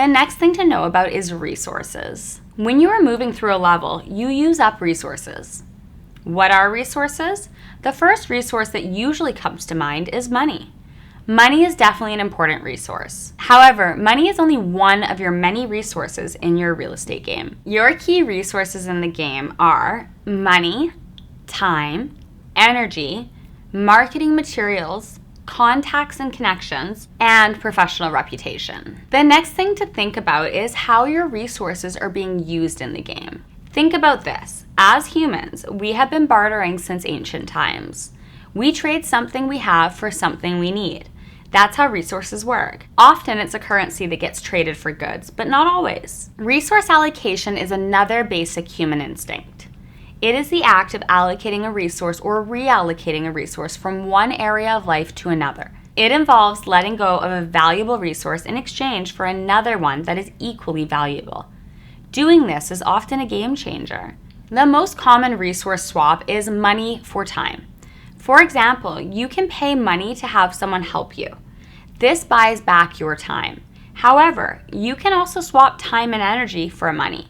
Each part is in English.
The next thing to know about is resources. When you are moving through a level, you use up resources. What are resources? The first resource that usually comes to mind is money. Money is definitely an important resource. However, money is only one of your many resources in your real estate game. Your key resources in the game are money, time, energy, marketing materials, contacts and connections, and professional reputation. The next thing to think about is how your resources are being used in the game. Think about this. As humans, we have been bartering since ancient times. We trade something we have for something we need. That's how resources work. Often it's a currency that gets traded for goods, but not always. Resource allocation is another basic human instinct. It is the act of allocating a resource or reallocating a resource from one area of life to another. It involves letting go of a valuable resource in exchange for another one that is equally valuable. Doing this is often a game changer. The most common resource swap is money for time. For example, you can pay money to have someone help you. This buys back your time. However, you can also swap time and energy for money.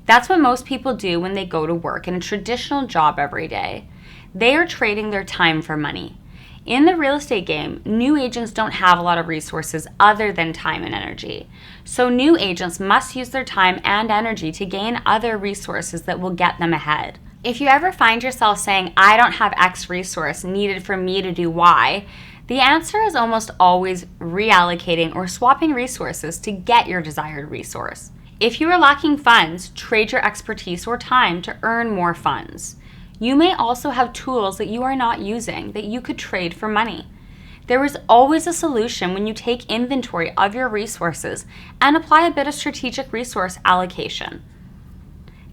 That's what most people do when they go to work in a traditional job every day. They are trading their time for money. In the real estate game, new agents don't have a lot of resources other than time and energy. So new agents must use their time and energy to gain other resources that will get them ahead. If you ever find yourself saying, I don't have X resource needed for me to do Y, the answer is almost always reallocating or swapping resources to get your desired resource. If you are lacking funds, trade your expertise or time to earn more funds. You may also have tools that you are not using that you could trade for money. There is always a solution when you take inventory of your resources and apply a bit of strategic resource allocation.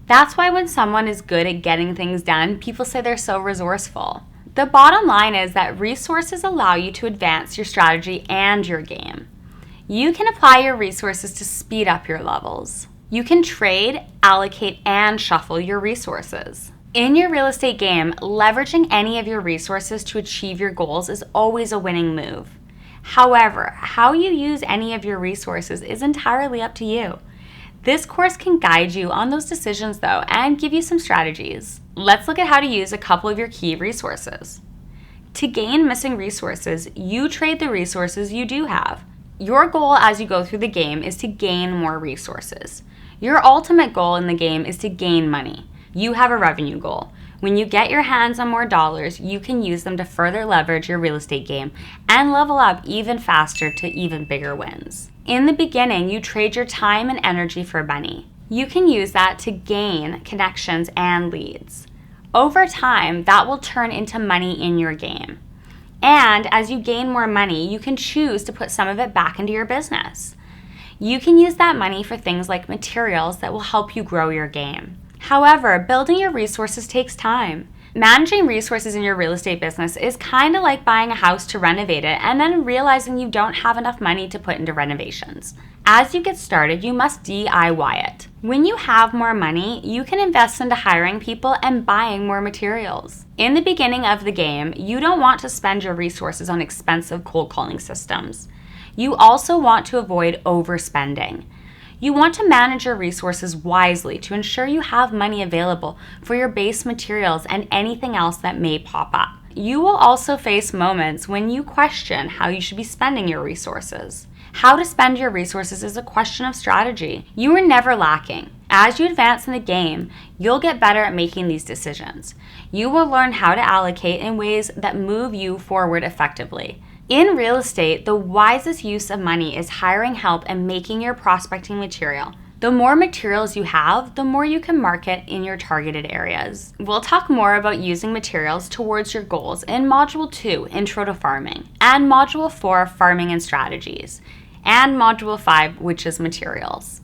That's why when someone is good at getting things done, people say they're so resourceful. The bottom line is that resources allow you to advance your strategy and your game. You can apply your resources to speed up your levels. You can trade, allocate, and shuffle your resources. In your real estate game, leveraging any of your resources to achieve your goals is always a winning move. However, how you use any of your resources is entirely up to you. This course can guide you on those decisions though and give you some strategies. Let's look at how to use a couple of your key resources. To gain missing resources, you trade the resources you do have. Your goal as you go through the game is to gain more resources. Your ultimate goal in the game is to gain money. You have a revenue goal. When you get your hands on more dollars, you can use them to further leverage your real estate game and level up even faster to even bigger wins. In the beginning, you trade your time and energy for money. You can use that to gain connections and leads. Over time, that will turn into money in your game. And as you gain more money, you can choose to put some of it back into your business. You can use that money for things like materials that will help you grow your game. However, building your resources takes time. Managing resources in your real estate business is kind of like buying a house to renovate it and then realizing you don't have enough money to put into renovations. As you get started, you must DIY it. When you have more money, you can invest into hiring people and buying more materials. In the beginning of the game, you don't want to spend your resources on expensive cold calling systems. You also want to avoid overspending. You want to manage your resources wisely to ensure you have money available for your base materials and anything else that may pop up. You will also face moments when you question how you should be spending your resources. How to spend your resources is a question of strategy. You are never lacking. As you advance in the game, you'll get better at making these decisions. You will learn how to allocate in ways that move you forward effectively. In real estate, the wisest use of money is hiring help and making your prospecting material. The more materials you have, the more you can market in your targeted areas. We'll talk more about using materials towards your goals in Module 2, Intro to Farming, and Module 4, Farming and Strategies, and Module 5, which is Materials.